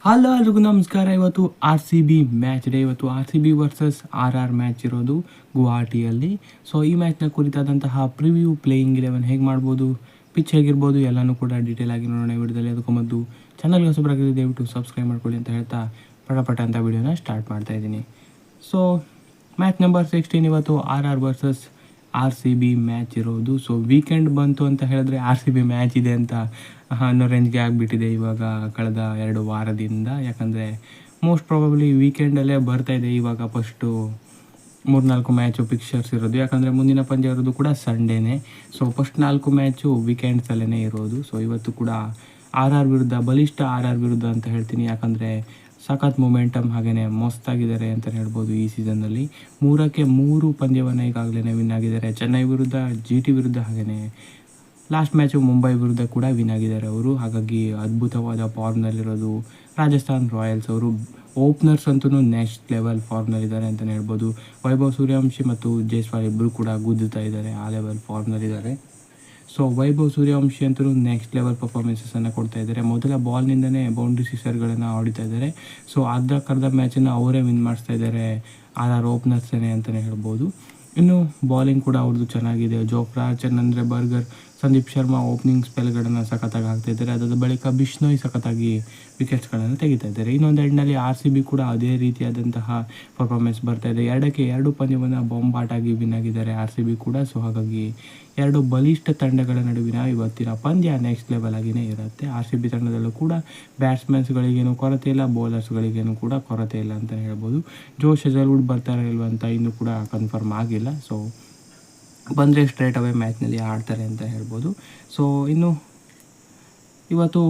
Hello ಎಲ್ರಿಗೂ ನಮಸ್ಕಾರ. ಇವತ್ತು RCB ಮ್ಯಾಚ್ ಡೇ. ಇವತ್ತು RCB ವರ್ಸಸ್ RR ಮ್ಯಾಚ್ ಇರೋದು ಗುವಾಹಟಿಯಲ್ಲಿ. ಸೊ ಈ ಮ್ಯಾಚ್ನ ಕುರಿತಾದಂತಹ ಪ್ರಿವ್ಯೂ, ಪ್ಲೇಯಿಂಗ್ 11 ಹೇಗೆ ಮಾಡ್ಬೋದು, ಪಿಚ್ ಹೇಗಿರ್ಬೋದು ಎಲ್ಲನೂ ಕೂಡ ಡೀಟೇಲ್ ಆಗಿ ನೋಡೋಣ ವಿಡಿಯೋದಲ್ಲಿ. ಅದಕ್ಕೊಂದು ಚಾನಲ್ಗೆ ಹೊಸಬರಾಗಿದೆ ದಯವಿಟ್ಟು ಸಬ್ಸ್ಕ್ರೈಬ್ ಮಾಡ್ಕೊಳ್ಳಿ ಅಂತ ಹೇಳ್ತಾ ಪಟ ಅಂತ ವಿಡಿಯೋನ ಸ್ಟಾರ್ಟ್ ಮಾಡ್ತಾ ಇದ್ದೀನಿ. ಸೊ ಮ್ಯಾಚ್ ನಂಬರ್ 16 ಇವತ್ತು RR ವರ್ಸಸ್ RCB ಮ್ಯಾಚ್ ಇರೋದು. ಸೊ ವೀಕೆಂಡ್ ಬಂತು ಅಂತ ಹೇಳಿದ್ರೆ RCB ಮ್ಯಾಚ್ ಇದೆ ಅಂತ ಅನ್ನೋ ರೇಂಜ್ಗೆ ಆಗಿಬಿಟ್ಟಿದೆ ಇವಾಗ ಕಳೆದ 2 ವಾರದಿಂದ. ಯಾಕಂದರೆ ಮೋಸ್ಟ್ ಪ್ರಾಬಬ್ಲಿ ವೀಕೆಂಡಲ್ಲೇ ಬರ್ತಾಯಿದೆ ಇವಾಗ ಫಸ್ಟು 3-4 ಮ್ಯಾಚು ಪಿಕ್ಚರ್ಸ್ ಇರೋದು. ಯಾಕಂದರೆ ಮುಂದಿನ ಪಂದ್ಯ ಇರೋದು ಕೂಡ ಸಂಡೇನೇ. ಸೊ ಫಸ್ಟ್ 4 ಮ್ಯಾಚು ವೀಕೆಂಡ್ಸಲ್ಲೇ ಇರೋದು. ಸೊ ಇವತ್ತು ಕೂಡ RR ವಿರುದ್ಧ, ಬಲಿಷ್ಠ RR ವಿರುದ್ಧ ಅಂತ ಹೇಳ್ತೀನಿ. ಯಾಕಂದರೆ ಸಖತ್ ಮೊಮೆಂಟಮ್ ಹಾಗೆಯೇ ಮಸ್ತಾಗಿದ್ದಾರೆ ಅಂತ ಹೇಳ್ಬೋದು. ಈ ಸೀಸನ್ನಲ್ಲಿ 3-3 ಪಂದ್ಯವನ್ನು ಈಗಾಗಲೇ ವಿನ್ ಆಗಿದ್ದಾರೆ. ಚೆನ್ನೈ ವಿರುದ್ಧ, GT ವಿರುದ್ಧ, ಹಾಗೆಯೇ ಲಾಸ್ಟ್ ಮ್ಯಾಚು ಮುಂಬೈ ವಿರುದ್ಧ ಕೂಡ ವಿನ್ ಆಗಿದ್ದಾರೆ ಅವರು. ಹಾಗಾಗಿ ಅದ್ಭುತವಾದ ಫಾರ್ಮ್ನಲ್ಲಿರೋದು ರಾಜಸ್ಥಾನ್ ರಾಯಲ್ಸ್ ಅವರು. ಓಪನರ್ಸ್ ಅಂತೂ ನೆಕ್ಸ್ಟ್ ಲೆವೆಲ್ ಫಾರ್ಮ್ನಲ್ಲಿದ್ದಾರೆ ಅಂತಲೇ ಹೇಳ್ಬೋದು. ವೈಭವ್ ಸೂರ್ಯವಂಶಿ ಮತ್ತು ಜೈಸ್ವಾಲ್ ಇಬ್ಬರು ಕೂಡ ಗುದ್ದುತ್ತಾ ಇದ್ದಾರೆ, ಆ ಲೆವೆಲ್ ಫಾರ್ಮ್ನಲ್ಲಿದ್ದಾರೆ. ಸೊ ವೈಭವ್ ಸೂರ್ಯವಂಶಿ ಅಂತೂ ನೆಕ್ಸ್ಟ್ ಲೆವೆಲ್ ಪರ್ಫಾರ್ಮೆನ್ಸನ್ನು ಕೊಡ್ತಾ ಇದ್ದಾರೆ. ಮೊದಲ ಬಾಲ್ನಿಂದನೇ ಬೌಂಡ್ರಿ ಸಿಕ್ಸರ್ಗಳನ್ನು ಹೊಡಿತಾ ಇದ್ದಾರೆ. ಸೊ ಅರ್ಧ ಮ್ಯಾಚನ್ನು ಅವರೇ ವಿನ್ ಮಾಡಿಸ್ತಾ ಇದ್ದಾರೆ, RR ಓಪನರ್ಸೇ ಅಂತಲೇ ಹೇಳ್ಬೋದು. ಇನ್ನು ಬಾಲಿಂಗ್ ಕೂಡ ಅವ್ರದ್ದು ಚೆನ್ನಾಗಿದೆ. ಜೋಫ್ರಾ, ಚನ್ನಂದ್ರೆ ಬರ್ಗರ್, ಸಂದೀಪ್ ಶರ್ಮಾ ಓಪನಿಂಗ್ ಸ್ಪೆಲ್ಗಳನ್ನು ಸಖತ್ತಾಗಿ ಹಾಕ್ತಾಯಿದ್ದಾರೆ. ಅದಾದ ಬಳಿಕ ಬಿಷ್ಣೋಯ್ ಸಖತ್ತಾಗಿ ವಿಕೆಟ್ಸ್ಗಳನ್ನು ತೆಗಿತಾ ಇದ್ದಾರೆ. ಇನ್ನೊಂದು ಎಂಡ್ನಲ್ಲಿ RCB ಕೂಡ ಅದೇ ರೀತಿಯಾದಂತಹ ಪರ್ಫಾರ್ಮೆನ್ಸ್ ಬರ್ತಾಯಿದೆ. 2 ಪಂದ್ಯವನ್ನು ಬಾಂಬಾಟಾಗಿ ವಿನ್ ಆಗಿದ್ದಾರೆ RCB ಕೂಡ. ಸೊ ಹಾಗಾಗಿ 2 ಬಲಿಷ್ಠ ತಂಡಗಳ ನಡುವಿನ ಇವತ್ತಿನ ಪಂದ್ಯ ನೆಕ್ಸ್ಟ್ ಲೆವೆಲ್ ಆಗಿಯೇ ಇರುತ್ತೆ. RCB ತಂಡದಲ್ಲೂ ಕೂಡ ಬ್ಯಾಟ್ಸ್ಮನ್ಸ್ಗಳಿಗೇನು ಕೊರತೆ ಇಲ್ಲ, ಬೌಲರ್ಸ್ಗಳಿಗೇನು ಕೂಡ ಕೊರತೆ ಇಲ್ಲ ಅಂತಲೇ ಹೇಳ್ಬೋದು. ಜೋಶ್ ಹೇಜಲ್ವುಡ್ ಬರ್ತಾರೆ ಇಲ್ವ ಅಂತ ಇನ್ನೂ ಕೂಡ ಕನ್ಫರ್ಮ್ ಆಗಿಲ್ಲ. ಸೊ ಬಂದರೆ ಸ್ಟ್ರೇಟ್ ಅವೇ ಮ್ಯಾಚ್ನಲ್ಲಿ ಆಡ್ತಾರೆ ಅಂತ ಹೇಳ್ಬೋದು. ಸೊ ಇನ್ನು ಇವತ್ತು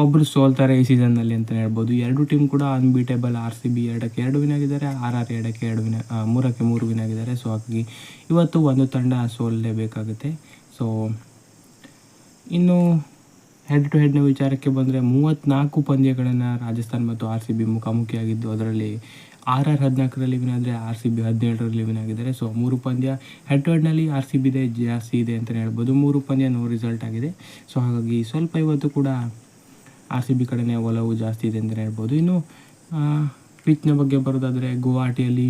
ಒಬ್ಬರು ಸೋಲ್ತಾರೆ ಈ ಸೀಸನ್ನಲ್ಲಿ ಅಂತಲೇ ಹೇಳ್ಬೋದು. 2 ಟೀಮ್ ಕೂಡ ಅನ್ಬೀಟೇಬಲ್. RCB 2-2 ವಿನ್ ಆಗಿದ್ದಾರೆ, RR 2-2 ವಿನ್ 3-3 ವಿನ್ ಆಗಿದ್ದಾರೆ. ಸೊ ಹಾಗಾಗಿ ಇವತ್ತು ಒಂದು ತಂಡ ಸೋಲಲೇಬೇಕಾಗುತ್ತೆ. ಸೊ ಇನ್ನು ಹೆಡ್ ಟು ಹೆಡ್ನ ವಿಚಾರಕ್ಕೆ ಬಂದರೆ 34 ಪಂದ್ಯಗಳನ್ನು ರಾಜಸ್ಥಾನ್ ಮತ್ತು RCB ಮುಖಾಮುಖಿಯಾಗಿದ್ದು, ಅದರಲ್ಲಿ RR 14ರಲ್ಲಿ ವಿನ್ ಆದರೆ RCB 17ರಲ್ಲಿ ವಿನ್ ಆಗಿದ್ದಾರೆ. ಸೊ 3 ಪಂದ್ಯ ಹೆಡ್ ಟು ಹೆಡ್ನಲ್ಲಿ RCBದೇ ಜಾಸ್ತಿ ಇದೆ ಅಂತಲೇ ಹೇಳ್ಬೋದು. 3 ಪಂದ್ಯ ನೋ ರಿಸಲ್ಟ್ ಆಗಿದೆ. ಸೊ ಹಾಗಾಗಿ ಸ್ವಲ್ಪ ಇವತ್ತು ಕೂಡ RCB ಕಡೆನೇ ಒಲವು ಜಾಸ್ತಿ ಇದೆ ಅಂತಲೇ ಹೇಳ್ಬೋದು. ಇನ್ನು ಪಿಚ್ನ ಬಗ್ಗೆ ಬರೋದಾದರೆ ಗುವಾಹಟಿಯಲ್ಲಿ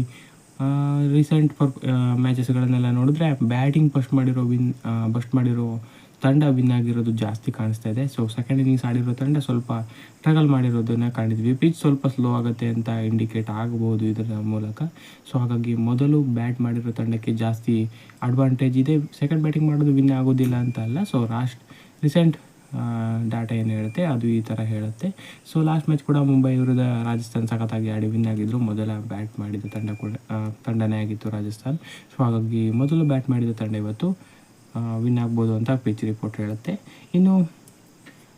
ರೀಸೆಂಟ್ ಮ್ಯಾಚಸ್ಗಳನ್ನೆಲ್ಲ ನೋಡಿದ್ರೆ ಬ್ಯಾಟಿಂಗ್ ಬಸ್ಟ್ ಮಾಡಿರೋ ತಂಡ ವಿನ್ ಆಗಿರೋದು ಜಾಸ್ತಿ ಕಾಣಿಸ್ತಾ ಇದೆ. ಸೊ ಸೆಕೆಂಡ್ ಇನ್ನಿಂಗ್ಸ್ ಆಡಿರೋ ತಂಡ ಸ್ವಲ್ಪ ಸ್ಟ್ರಗಲ್ ಮಾಡಿರೋದನ್ನು ಕಾಣಿದ್ವಿ. ಪಿಚ್ ಸ್ವಲ್ಪ ಸ್ಲೋ ಆಗುತ್ತೆ ಅಂತ ಇಂಡಿಕೇಟ್ ಆಗಬಹುದು ಇದರ ಮೂಲಕ. ಸೊ ಹಾಗಾಗಿ ಮೊದಲು ಬ್ಯಾಟ್ ಮಾಡಿರೋ ತಂಡಕ್ಕೆ ಜಾಸ್ತಿ ಅಡ್ವಾಂಟೇಜ್ ಇದೆ. ಸೆಕೆಂಡ್ ಬ್ಯಾಟಿಂಗ್ ಮಾಡೋದು ವಿನ್ ಆಗೋದಿಲ್ಲ ಅಂತ ಅಲ್ಲ. ಸೊ ರೀಸೆಂಟ್ ಡಾಟಾ ಏನು ಹೇಳುತ್ತೆ ಅದು ಈ ಥರ ಹೇಳುತ್ತೆ. ಸೊ ಲಾಸ್ಟ್ ಮ್ಯಾಚ್ ಕೂಡ ಮುಂಬೈ ವಿರುದ್ಧ ರಾಜಸ್ಥಾನ್ ಸಖತ್ತಾಗಿ ಆಡಿ ವಿನ್ ಆಗಿದ್ರು. ಮೊದಲ ಬ್ಯಾಟ್ ಮಾಡಿದ ತಂಡನೇ ಆಗಿತ್ತು ರಾಜಸ್ಥಾನ್. ಸೊ ಹಾಗಾಗಿ ಮೊದಲು ಬ್ಯಾಟ್ ಮಾಡಿದ ತಂಡ ಇವತ್ತು ವಿನ್ ಆಗ್ಬೋದು ಅಂತ ಪಿಚ್ ರಿಪೋರ್ಟ್ ಹೇಳುತ್ತೆ. ಇನ್ನು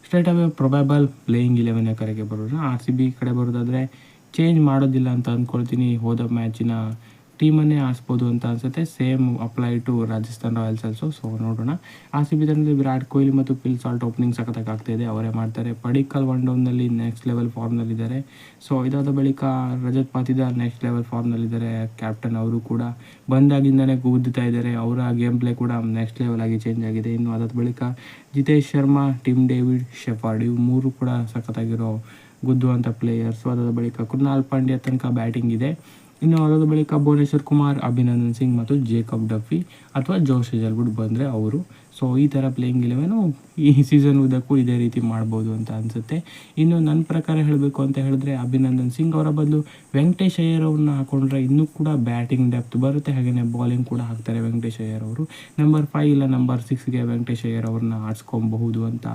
ಸ್ಟ್ರೇಟ್ ಅವೇ ಪ್ರೊಬೆಬಲ್ ಪ್ಲೇಯಿಂಗ್ 11 ಕರೆಗೆ ಬರೋಣ. RCB ಕಡೆ ಬರೋದಾದರೆ ಚೇಂಜ್ ಮಾಡೋದಿಲ್ಲ ಅಂತ ಅಂದ್ಕೊಳ್ತೀನಿ. ಹೋದ ಮ್ಯಾಚಿನ ಟೀಮನ್ನೇ ಆಡಿಸ್ಬೋದು ಅಂತ ಅನಿಸುತ್ತೆ. Same apply to Rajasthan Royals also. So ನೋಡೋಣ. RCB ತಂಡದಲ್ಲಿ ವಿರಾಟ್ ಕೊಹ್ಲಿ ಮತ್ತು ಫಿಲ್ ಸಾಲ್ಟ್ ಓಪನಿಂಗ್ ಸಖತ್ತಾಗಿ ಆಗ್ತಾಯಿದೆ, ಅವರೇ ಮಾಡ್ತಾರೆ. ಪಡಿಕ್ಕಲ್ ಒನ್ ಡೌನ್ನಲ್ಲಿ ನೆಕ್ಸ್ಟ್ ಲೆವೆಲ್ ಫಾರ್ಮ್ನಲ್ಲಿದ್ದಾರೆ. ಸೊ ಇದಾದ ಬಳಿಕ ರಜತ್ ಪಾತಿದಾರ್ ನೆಕ್ಸ್ಟ್ ಲೆವೆಲ್ ಫಾರ್ಮ್ನಲ್ಲಿದ್ದಾರೆ. ಕ್ಯಾಪ್ಟನ್ ಅವರು ಕೂಡ ಬಂದಾಗಿಂದನೇ ಗುದ್ದುತ್ತಾ ಇದ್ದಾರೆ. ಅವರ ಗೇಮ್ ಪ್ಲೇ ಕೂಡ ನೆಕ್ಸ್ಟ್ ಲೆವೆಲ್ ಆಗಿ ಚೇಂಜ್ ಆಗಿದೆ. ಇನ್ನು ಅದಾದ ಬಳಿಕ Jitesh Sharma, Tim David, Shepherd ಇವು 3 ಕೂಡ ಸಖತ್ತಾಗಿರೋ ಗುದ್ದುವಂಥ ಪ್ಲೇಯರ್ಸು. ಅದಾದ ಬಳಿಕ ಕೃನಾಲ್ ಪಾಂಡ್ಯ ತನಕ ಬ್ಯಾಟಿಂಗ್ ಇದೆ. ಇನ್ನು ಅದಾದ ಬಳಿಕ ಭುವನೇಶ್ವರ್ ಕುಮಾರ್, ಅಭಿನಂದನ್ ಸಿಂಗ್ ಮತ್ತು ಜೇಕಬ್ ಡಫಿ ಅಥವಾ ಜೋಶ್ ಹೇಜಲ್ವುಡ್ ಬಂದರೆ ಅವರು. ಸೊ ಈ ಥರ ಪ್ಲೇಯಿಂಗ್ 11 ಈ ಸೀಸನ್ ಉದ್ದಕ್ಕೂ ಇದೇ ರೀತಿ ಮಾಡ್ಬೋದು ಅಂತ ಅನಿಸುತ್ತೆ. ಇನ್ನು ನನ್ನ ಪ್ರಕಾರ ಹೇಳಬೇಕು ಅಂತ ಹೇಳಿದ್ರೆ ಅಭಿನಂದನ್ ಸಿಂಗ್ ಅವರ ಬದಲು ವೆಂಕಟೇಶ್ ಅಯ್ಯರ್ ಅವ್ರನ್ನ ಹಾಕೊಂಡ್ರೆ ಇನ್ನೂ ಕೂಡ ಬ್ಯಾಟಿಂಗ್ ಡೆಪ್ತ್ ಬರುತ್ತೆ. ಹಾಗೆಯೇ ಬಾಲಿಂಗ್ ಕೂಡ ಹಾಕ್ತಾರೆ ವೆಂಕಟೇಶ್ ಅಯ್ಯರ್ ಅವರು. ನಂಬರ್ 5 ಇಲ್ಲ ನಂಬರ್ 6ಗೆ ವೆಂಕಟೇಶ್ ಅಯ್ಯರ್ ಅವ್ರನ್ನ ಆಡಿಸ್ಕೊಬಹುದು ಅಂತ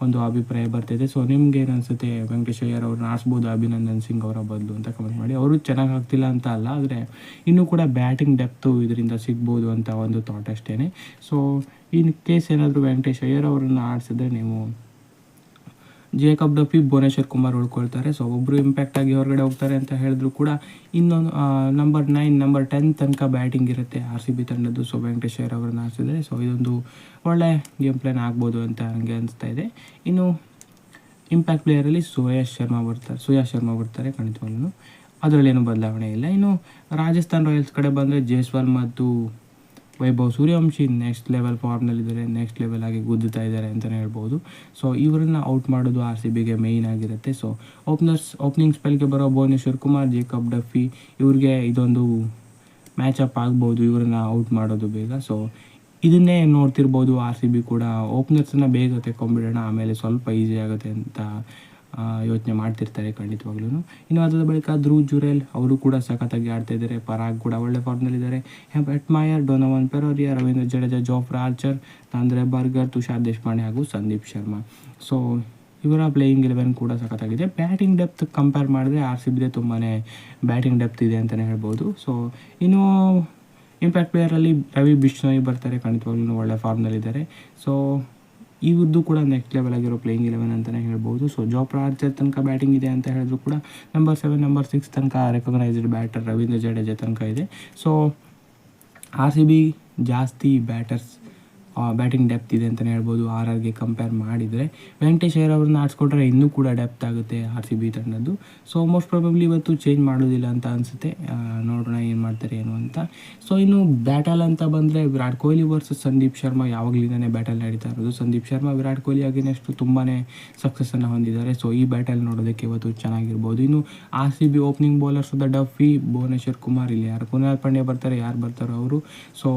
ಒಂದು ಅಭಿಪ್ರಾಯ ಬರ್ತಿದೆ. ಸೊ ನಿಮ್ಗೆ ಏನು ಅನಿಸುತ್ತೆ? ವೆಂಕಟೇಶ್ ಅಯ್ಯರ್ ಅವ್ರನ್ನ ಆಡಿಸ್ಬೋದು ಅಭಿನಂದನ್ ಸಿಂಗ್ ಅವರ ಬದಲು ಅಂತ ಕಮೆಂಟ್ ಮಾಡಿ. ಅವರು ಚೆನ್ನಾಗಿ ಆಗ್ತಿಲ್ಲ ಅಂತ ಅಲ್ಲ, ಆದರೆ ಇನ್ನೂ ಕೂಡ ಬ್ಯಾಟಿಂಗ್ ಡೆಪ್ತು ಇದರಿಂದ ಸಿಗ್ಬೋದು ಅಂತ ಒಂದು ಥಾಟ್ ಅಷ್ಟೇ. ಸೊ ಇನ್ ಕೇಸ್ ಏನಾದರೂ ವೆಂಕಟೇಶ್ ಅಯ್ಯರ್ ಅವರನ್ನು ಆಡಿಸಿದ್ರೆ ನೀವು ಜೇಕಬ್ ಡಫಿ, ಭುವನೇಶ್ವರ್ ಕುಮಾರ್ ಉಳ್ಕೊಳ್ತಾರೆ. ಸೊ ಒಬ್ಬರು ಇಂಪ್ಯಾಕ್ಟ್ ಆಗಿ ಹೊರಗಡೆ ಹೋಗ್ತಾರೆ ಅಂತ ಹೇಳಿದ್ರು ಕೂಡ ಇನ್ನೊಂದು ನಂಬರ್ 9, ನಂಬರ್ 10 ತನಕ ಬ್ಯಾಟಿಂಗ್ ಇರುತ್ತೆ RCB ತಂಡದ್ದು. ಸೊ ವೆಂಕಟೇಶ್ ಅಯ್ಯರ್ ಅವರನ್ನು ಆಡಿಸಿದ್ರೆ ಸೊ ಇದೊಂದು ಒಳ್ಳೆ ಗೇಮ್ ಪ್ಲಾನ್ ಆಗ್ಬೋದು ಅಂತ ನನಗೆ ಅನಿಸ್ತಾ ಇದೆ. ಇನ್ನು ಇಂಪ್ಯಾಕ್ಟ್ ಪ್ಲೇಯರಲ್ಲಿ ಸುಯಾಶ್ ಶರ್ಮಾ ಬರ್ತಾರೆ ಖಂಡಿತವಾಗ್ಲೂ, ಅದರಲ್ಲೇನು ಬದಲಾವಣೆ ಇಲ್ಲ. ಇನ್ನು ರಾಜಸ್ಥಾನ್ ರಾಯಲ್ಸ್ ಕಡೆ ಬಂದರೆ ಜೈಸ್ವಾಲ್ ಮತ್ತು ವೈಭವ್ ಸೂರ್ಯವಂಶಿ ನೆಕ್ಸ್ಟ್ ಲೆವೆಲ್ ಫಾರ್ಮ್ನಲ್ಲಿದ್ದಾರೆ, ನೆಕ್ಸ್ಟ್ ಲೆವೆಲ್ ಆಗಿ ಗುದ್ದುತ್ತಾ ಇದ್ದಾರೆ ಅಂತಲೇ ಹೇಳ್ಬೋದು. ಸೊ ಇವರನ್ನು ಔಟ್ ಮಾಡೋದು ಆರ್ ಸಿ ಬಿಗೆ ಮೇಯ್ನ್ ಆಗಿರುತ್ತೆ. ಸೊ ಓಪನಿಂಗ್ ಸ್ಪೆಲ್ಗೆ ಬರೋ ಭುವನೇಶ್ವರ್ ಕುಮಾರ್, ಜೇಕಬ್ ಡಫಿ ಇವ್ರಿಗೆ ಇದೊಂದು ಮ್ಯಾಚಪ್ ಆಗ್ಬೋದು, ಇವರನ್ನು ಔಟ್ ಮಾಡೋದು ಬೇಗ. ಸೊ ಇದನ್ನೇ ನೋಡ್ತಿರ್ಬೋದು, ಆರ್ ಸಿ ಬಿ ಕೂಡ ಓಪನರ್ಸನ್ನು ಬೇಗ ತೆಕ್ಕೊಂಬಿಡೋಣ, ಆಮೇಲೆ ಸ್ವಲ್ಪ ಈಸಿ ಆಗುತ್ತೆ ಅಂತ ಯೋಚನೆ ಮಾಡ್ತಿರ್ತಾರೆ ಖಂಡಿತವಾಗ್ಲೂ. ಇನ್ನು ಅದಾದ ಬಳಿಕ ಧ್ರುವ್ ಜುರೇಲ್ ಅವರು ಕೂಡ ಸಖತ್ತಾಗಿ ಆಡ್ತಾ ಇದ್ದಾರೆ, ಪರಾಗ್ ಕೂಡ ಒಳ್ಳೆ ಫಾರ್ಮ್ನಲ್ಲಿದ್ದಾರೆ. Hetmyer, Donovan Ferreira, Ravindra Jadeja, Jofra Archer, Nandre Burger, Tushar Deshpande ಹಾಗೂ ಸಂದೀಪ್ ಶರ್ಮಾ. ಸೊ ಇವರ ಪ್ಲೇಯಿಂಗ್ 11 ಕೂಡ ಸಖತ್ತಾಗಿದೆ. ಬ್ಯಾಟಿಂಗ್ ಡೆಪ್ತ್ ಕಂಪೇರ್ ಮಾಡಿದ್ರೆ ಆರ್ ಸಿ ಬಿದೆ ತುಂಬಾ ಬ್ಯಾಟಿಂಗ್ ಡೆಪ್ತ್ ಇದೆ ಅಂತಲೇ ಹೇಳ್ಬೋದು. ಸೊ ಇನ್ನು ಇಂಪ್ಯಾಕ್ಟ್ ಪ್ಲೇಯರಲ್ಲಿ ರವಿ ಬಿಷ್ಣೋಯ್ ಬರ್ತಾರೆ, ಖಂಡಿತವಾಗ್ಲೂ ಒಳ್ಳೆ ಫಾರ್ಮ್ನಲ್ಲಿದ್ದಾರೆ. ಸೊ ಇವ್ರದ್ದು ಕೂಡ ನೆಕ್ಸ್ಟ್ ಲೆವೆಲ್ ಆಗಿರೋ ಪ್ಲೇಯಿಂಗ್ 11 ಅಂತಲೇ ಹೇಳ್ಬೋದು. ಸೊ ಜೋಫ್ರಾ ಆರ್ಚರ್ ತನಕ ಬ್ಯಾಟಿಂಗ್ ಇದೆ ಅಂತ ಹೇಳಿದ್ರು ಕೂಡ ನಂಬರ್ 7, ನಂಬರ್ 6 ತನಕ ರೆಕಗ್ನೈಸ್ಡ್ ಬ್ಯಾಟರ್ ರವೀಂದ್ರ ಜಡೇಜಾ ತನಕ ಇದೆ. ಸೊ ಆರ್ ಸಿ ಬಿ ಜಾಸ್ತಿ ಬ್ಯಾಟಿಂಗ್ ಡೆಪ್ತ್ ಇದೆ ಅಂತಲೇ ಹೇಳ್ಬೋದು ಆರ್ ಆರ್ಗೆ ಕಂಪೇರ್ ಮಾಡಿದರೆ. ವೆಂಕಟೇಶ್ ಅಯ್ಯರ್ ಅವ್ರನ್ನ ಆಡಿಸ್ಕೊಟ್ರೆ ಇನ್ನೂ ಕೂಡ ಡೆಪ್ತ್ ಆಗುತ್ತೆ ಆರ್ ಸಿ ಬಿ ತಂಡದ್ದು. ಸೊ ಮೋಸ್ಟ್ ಪ್ರಾಬಬ್ಲಿ ಇವತ್ತು ಚೇಂಜ್ ಮಾಡೋದಿಲ್ಲ ಅಂತ ಅನಿಸುತ್ತೆ, ನೋಡೋಣ ಏನು ಮಾಡ್ತಾರೆ ಏನು ಅಂತ. ಸೊ ಇನ್ನು ಬ್ಯಾಟಲ್ ಅಂತ ಬಂದರೆ ವಿರಾಟ್ ಕೊಹ್ಲಿ ವರ್ಸಸ್ ಸಂದೀಪ್ ಶರ್ಮಾ ಯಾವಾಗಲಿಂದನೇ ಬ್ಯಾಟಲ್ ನಡೀತಾ ಇರೋದು. ಸಂದೀಪ್ ಶರ್ಮಾ ವಿರಾಟ್ ಕೊಹ್ಲಿ ಅಗೇನೆಸ್ಟ್ ತುಂಬಾ ಸಕ್ಸಸ್ಸನ್ನು ಹೊಂದಿದ್ದಾರೆ. ಸೊ ಈ ಬ್ಯಾಟಲ್ ನೋಡೋದಕ್ಕೆ ಇವತ್ತು ಚೆನ್ನಾಗಿರ್ಬೋದು. ಇನ್ನು R C B opening bowlers ಆದ ಡಫಿ, ಭುವನೇಶ್ವರ್ ಕುಮಾರ್, ಇಲ್ಲಿ ಯಾರು ಕುನಾಲ್ ಪಾಂಡ್ಯ ಬರ್ತಾರೆ, ಯಾರು ಬರ್ತಾರೋ ಅವರು. ಸೊ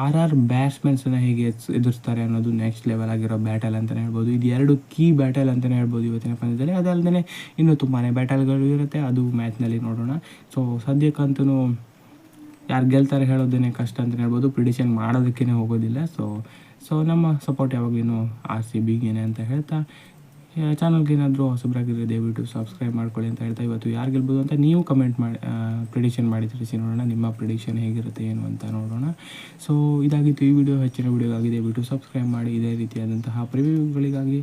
ಆರ್ ಬ್ಯಾಟ್ಸ್ಮನ್ಸನ್ನು ಹೇಗೆ ಎದುರಿಸ್ತಾರೆ ಅನ್ನೋದು ನೆಕ್ಸ್ಟ್ ಲೆವೆಲ್ ಆಗಿರೋ ಬ್ಯಾಟಲ್ ಅಂತಲೇ ಹೇಳ್ಬೋದು. ಇದು 2 ಕೀ ಬ್ಯಾಟಲ್ ಅಂತಲೇ ಹೇಳ್ಬೋದು ಇವತ್ತಿನ ಪಂದ್ಯದಲ್ಲಿ. ಅದಲ್ಲದೆ ಇನ್ನೂ ತುಂಬಾ ಬ್ಯಾಟಲ್ಗಳು ಇರುತ್ತೆ, ಅದು ಮ್ಯಾಚ್ನಲ್ಲಿ ನೋಡೋಣ. ಸೊ ಸದ್ಯಕ್ಕಂತೂ ಯಾರು ಗೆಲ್ತಾರೆ ಹೇಳೋದೇನೆ ಕಷ್ಟ ಅಂತಲೇ ಹೇಳ್ಬೋದು, ಪ್ರಿಡಿಷನ್ ಮಾಡೋದಕ್ಕೇ ಹೋಗೋದಿಲ್ಲ. ಸೊ ನಮ್ಮ ಸಪೋರ್ಟ್ ಯಾವಾಗಲೂ ಆರ್ ಸಿ ಬಿಗೇನೆ ಅಂತ ಹೇಳ್ತಾ, ಚಾನಲ್ಗೆ ಏನಾದರೂ ಹೊಸಬರಾಗಿದ್ದರೆ ದಯವಿಟ್ಟು ಸಬ್ಸ್ಕ್ರೈಬ್ ಮಾಡ್ಕೊಳ್ಳಿ ಅಂತ ಹೇಳ್ತಾ, ಇವತ್ತು ಯಾರು ಗೆಲ್ಬೋದು ಅಂತ ನೀವು ಕಮೆಂಟ್ ಮಾಡಿ ಪ್ರಿಡಿಕ್ಷನ್ ಮಾಡಿ ತಿಳಿಸಿ, ನೋಡೋಣ ನಿಮ್ಮ ಪ್ರಿಡಿಕ್ಷನ್ ಹೇಗಿರುತ್ತೆ ಏನು ಅಂತ ನೋಡೋಣ. ಸೊ ಇದಾಗಿತ್ತು ಈ ವಿಡಿಯೋ. ಹೆಚ್ಚಿನ ವಿಡಿಯೋಗಾಗಿ ದಯವಿಟ್ಟು ಸಬ್ಸ್ಕ್ರೈಬ್ ಮಾಡಿ. ಇದೇ ರೀತಿಯಾದಂತಹ ಪ್ರಿವ್ಯೂಗಳಿಗಾಗಿ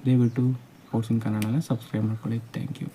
ದಯವಿಟ್ಟು ಸ್ಪೋರ್ಟ್ಸ್ ಇನ್ ಕನ್ನಡನ ಸಬ್ಸ್ಕ್ರೈಬ್ ಮಾಡ್ಕೊಳ್ಳಿ. Thank you.